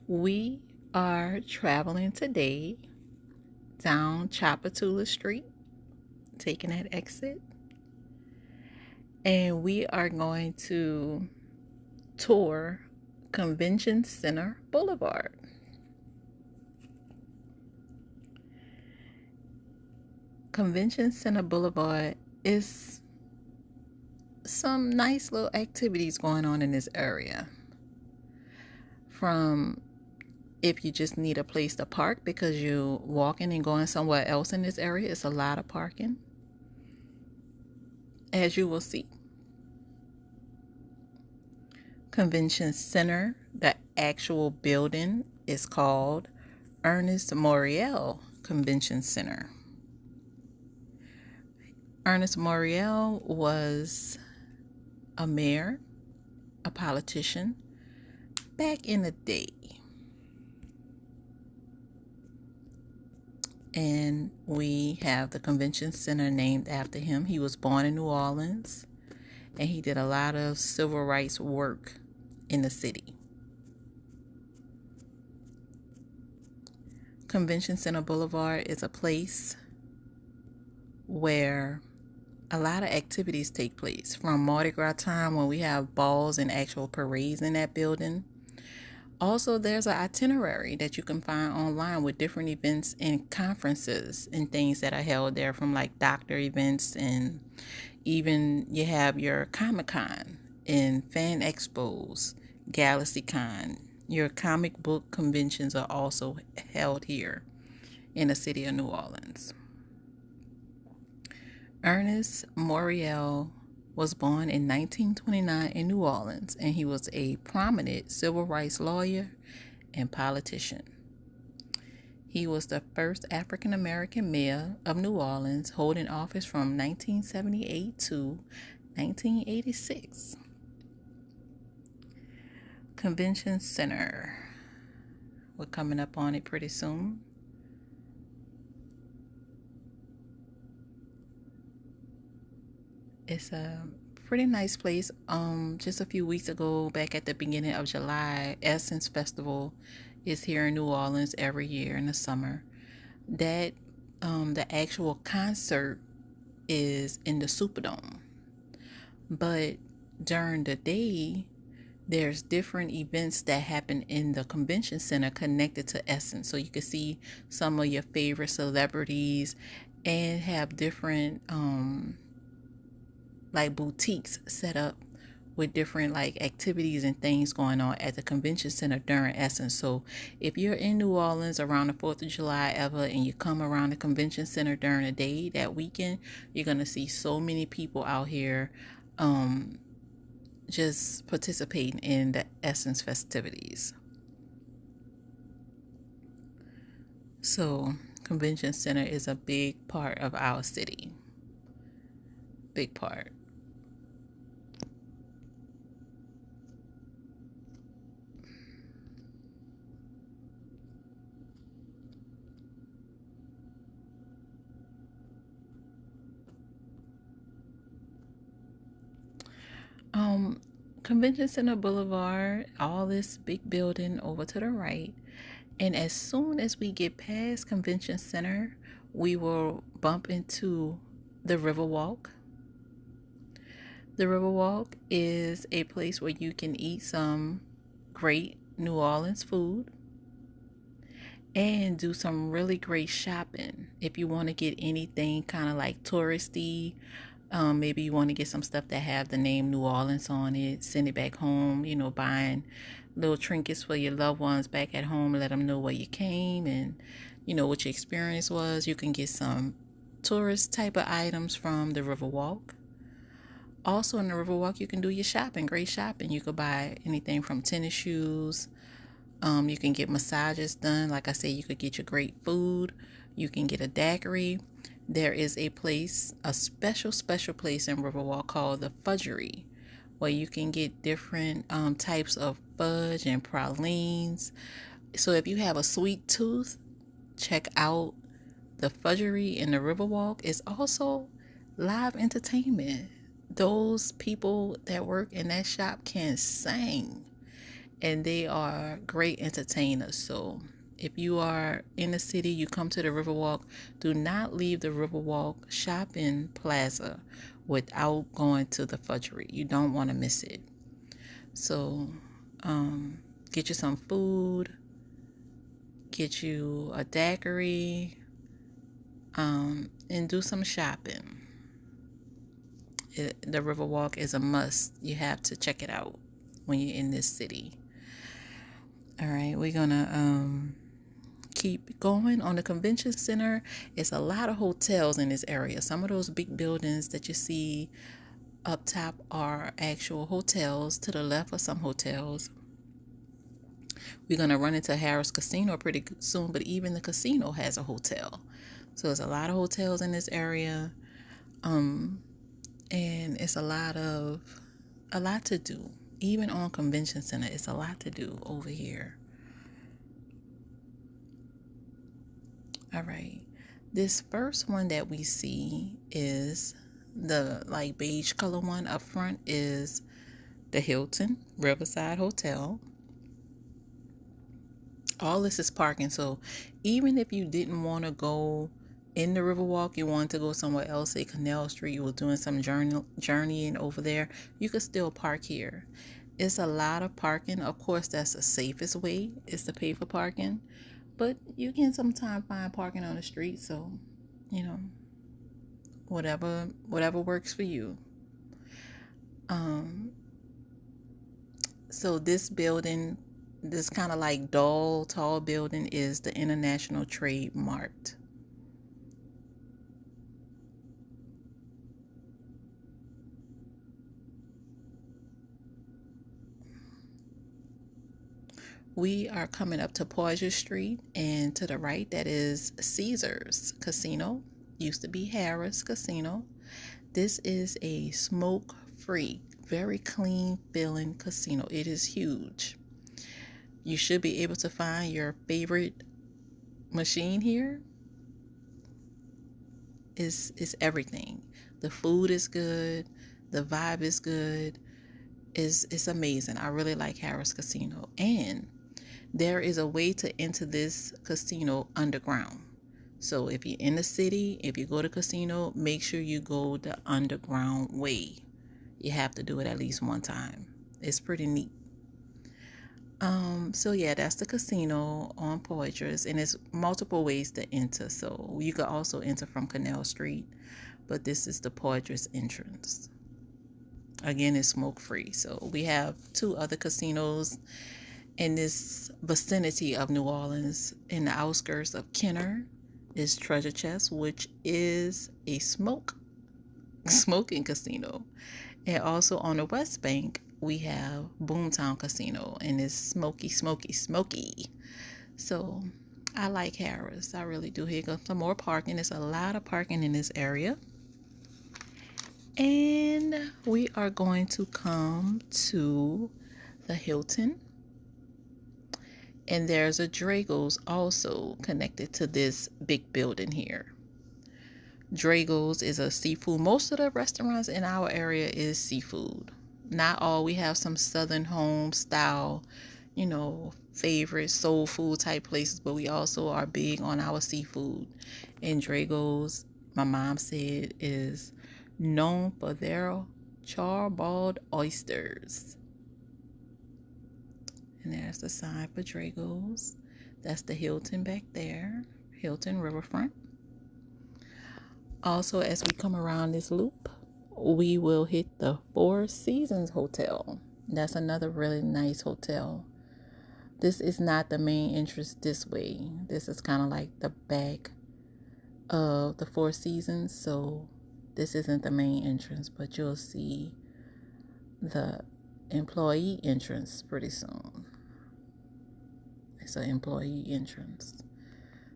We are traveling today down Chapatula Street, taking that exit, and we are going to tour Convention Center Boulevard. Convention Center Boulevard is some nice little activities going on in this area. From if you just need a place to park because you're walking and going somewhere else in this area, it's a lot of parking, as you will see. Convention Center, the actual building is called Ernest Morial Convention Center. Ernest Morial was a mayor, a politician back in the day. And we have the convention center named after him. He was born in New Orleans, and he did a lot of civil rights work in the city. Convention Center Boulevard is a place where a lot of activities take place, from Mardi Gras time when we have balls and actual parades in that building. Also, there's an itinerary that you can find online with different events and conferences and things that are held there, from like doctor events, and even you have your Comic-Con and fan expos, GalaxyCon. Your comic book conventions are also held here in the city of New Orleans. Ernest Morial was born in 1929 in New Orleans, and he was a prominent civil rights lawyer and politician. He was the first African American mayor of New Orleans, holding office from 1978 to 1986. Convention Center. We're coming up on it pretty soon. It's a pretty nice place. Just a few weeks ago, back at the beginning of July, Essence Festival is here in New Orleans every year in the summer. That the actual concert is in the Superdome, but during the day, there's different events that happen in the convention center connected to Essence, so you can see some of your favorite celebrities and have different like boutiques set up with different like activities and things going on at the convention center during Essence. So if you're in New Orleans around the 4th of July ever, and you come around the convention center during the day that weekend, you're going to see so many people out here just participating in the Essence festivities. So convention center is a big part of our city. Big part. Convention Center Boulevard, all this big building over to the right. And as soon as we get past Convention Center, we will bump into the Riverwalk. The Riverwalk is a place where you can eat some great New Orleans food and do some really great shopping. If you want to get anything kind of like touristy, maybe you want to get some stuff that have the name New Orleans on it, send it back home, buying little trinkets for your loved ones back at home, let them know where you came and, what your experience was. You can get some tourist type of items from the Riverwalk. Also in the Riverwalk, you can do your shopping, great shopping. You could buy anything from tennis shoes. You can get massages done. Like I said, you could get your great food. You can get a daiquiri. There is a place, a special place in Riverwalk called the Fudgery, where you can get different types of fudge and pralines. So if you have a sweet tooth, check out the Fudgery in the Riverwalk. It's also live entertainment. Those people that work in that shop can sing. and they are great entertainers. So if you are in the city, you come to the Riverwalk, do not leave the Riverwalk shopping plaza without going to the fudgery. You don't want to miss it. So get you some food, get you a daiquiri, and do some shopping. The Riverwalk is a must. You have to check it out when you're in this city. All right, we're gonna keep going on the convention center. It's a lot of hotels in this area. Some of those big buildings that you see up top are actual hotels. To the left are some hotels. We're gonna run into Harris Casino pretty soon, but even the casino has a hotel. So there's a lot of hotels in this area. And it's a lot to do. Even on convention center, it's a lot to do over here. All right. This first one that we see is the like beige color one up front is the Hilton Riverside Hotel. All this is parking. So even if you didn't want to go in the Riverwalk, you wanted to go somewhere else, say Canal Street, you were doing some journeying over there, you could still park here. It's a lot of parking. Of course, that's the safest way is to pay for parking, but you can sometimes find parking on the street. So, whatever works for you. So this building, this kind of like tall building, is the International Trade Mart. We are coming up to Poydras Street, and to the right, that is Caesars Casino. Used to be Harris Casino. This is a smoke-free, very clean feeling casino. It is huge. You should be able to find your favorite machine here. It's everything. The food is good. The vibe is good. It's amazing. I really like Harris Casino. And there is a way to enter this casino underground. So if you're in the city, if you go to casino, make sure you go the underground way. You have to do it at least one time. It's pretty neat. So yeah, that's the casino on Poydras, and there's multiple ways to enter. So you could also enter from Canal Street, but this is the Poydras entrance. Again, it's smoke free. So we have two other casinos in this vicinity of New Orleans. In the outskirts of Kenner is Treasure Chest, which is a smoking casino. And also on the West Bank, we have Boomtown Casino, and it's smoky. So I like Harris. I really do. Here goes some more parking. There's a lot of parking in this area. And we are going to come to the Hilton. And there's a Drago's also connected to this big building here. Drago's is a seafood. Most of the restaurants in our area is seafood. Not all. We have some Southern home style, favorite soul food type places, but we also are big on our seafood. And Drago's, my mom said, is known for their charballed oysters. And there's the sign for Drago's. That's the Hilton back there, Hilton Riverfront. Also, as we come around this loop, we will hit the Four Seasons Hotel. That's another really nice hotel. This is not the main entrance this way. This is kind of like the back of the Four Seasons. So this isn't the main entrance, but you'll see the employee entrance pretty soon. It's an employee entrance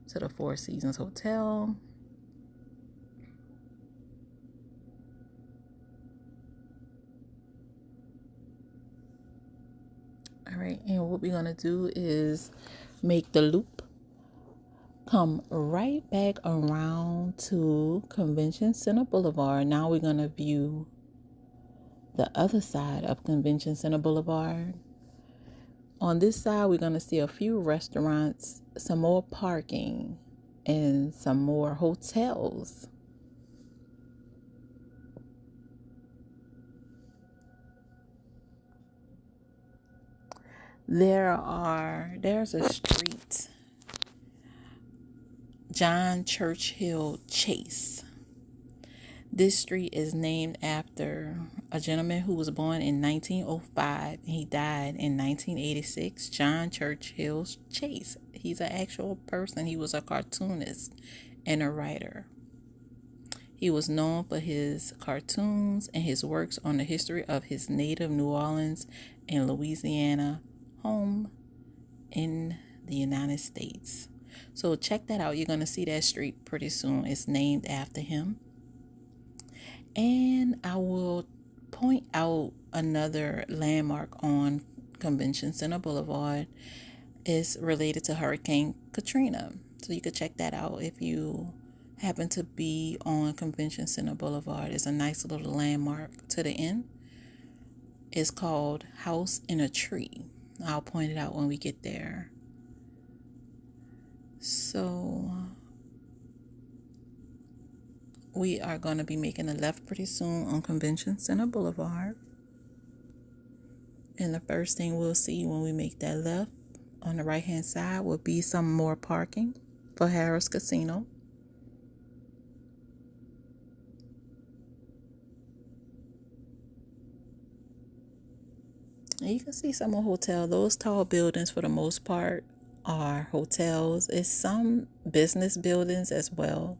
to the Four Seasons Hotel. All right, and what we're going to do is make the loop, come right back around to Convention Center Boulevard. Now we're going to view the other side of Convention Center Boulevard. On this side, we're going to see a few restaurants, some more parking, and some more hotels. There's a street, John Churchill Chase. This street is named after a gentleman who was born in 1905 and he died in 1986, John Churchill Chase. He's an actual person. He was a cartoonist and a writer. He was known for his cartoons and his works on the history of his native New Orleans and Louisiana home in the United States. So check that out. You're going to see that street pretty soon. It's named after him. And I will point out another landmark on Convention Center Boulevard. It's related to Hurricane Katrina. So you could check that out if you happen to be on Convention Center Boulevard. It's a nice little landmark to the end. It's called House in a Tree. I'll point it out when we get there. So we are going to be making a left pretty soon on Convention Center Boulevard. And the first thing we'll see when we make that left on the right hand side will be some more parking for Harrah's Casino. And you can see some more hotels. Those tall buildings for the most part are hotels. It's some business buildings as well.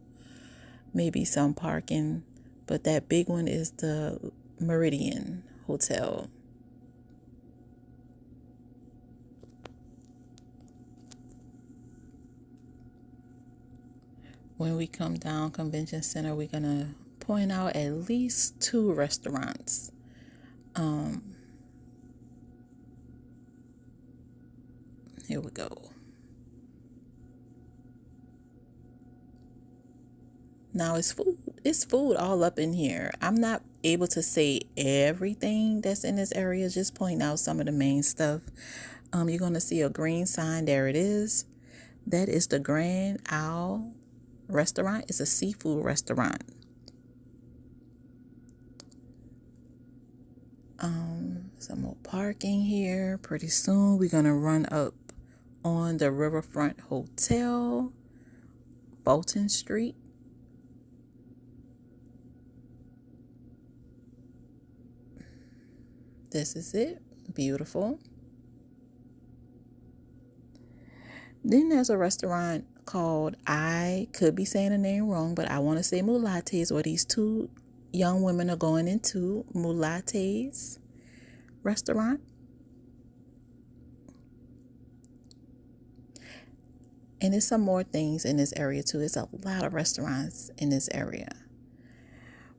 Maybe some parking. But that big one is the Meridian Hotel. When we come down Convention Center, we're going to point out at least 2 restaurants. Here we go. Now it's food all up in here. I'm not able to say everything that's in this area, just point out some of the main stuff. You're going to see a green sign. There it is. That is the Grand Owl restaurant. It's a seafood restaurant. Some more parking here. Pretty soon we're going to run up on the Riverfront Hotel, Fulton Street. This is it. Beautiful. Then there's a restaurant called, I could be saying the name wrong, but I want to say Mulattes, where these 2 young women are going into Mulattes restaurant. And there's some more things in this area too. There's a lot of restaurants in this area.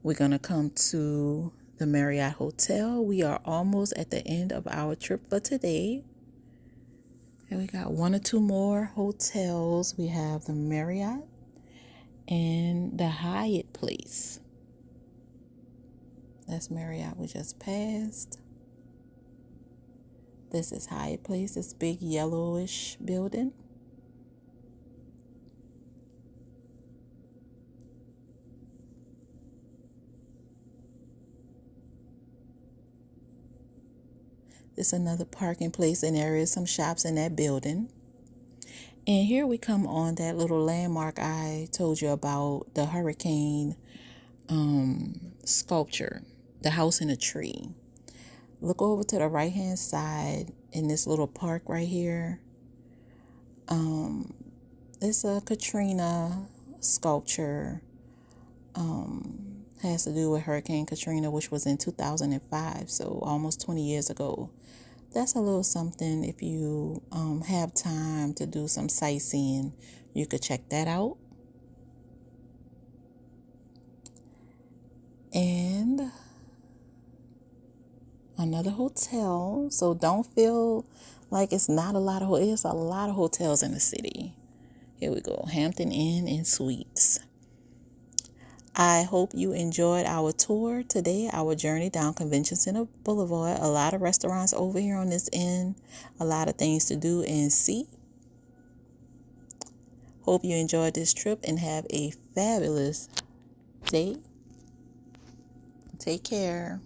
We're going to come to the Marriott Hotel. We are almost at the end of our trip for today. And we got 1 or 2 more hotels. We have the Marriott and the Hyatt Place. That's Marriott we just passed. This is Hyatt Place, this big yellowish building. There's another parking place, and there is some shops in that building. And here we come on that little landmark I told you about, the hurricane sculpture, the house in a tree. Look over to the right hand side in this little park right here. It's a Katrina sculpture. Has to do with Hurricane Katrina, which was in 2005, so almost 20 years ago. That's a little something. If you have time to do some sightseeing, you could check that out. And another hotel. So don't feel like it's not a lot of hotels. It's a lot of hotels in the city. Here we go. Hampton Inn and Suites. I hope you enjoyed our tour today, our journey down Convention Center Boulevard. A lot of restaurants over here on this end, a lot of things to do and see. Hope you enjoyed this trip and have a fabulous day. Take care.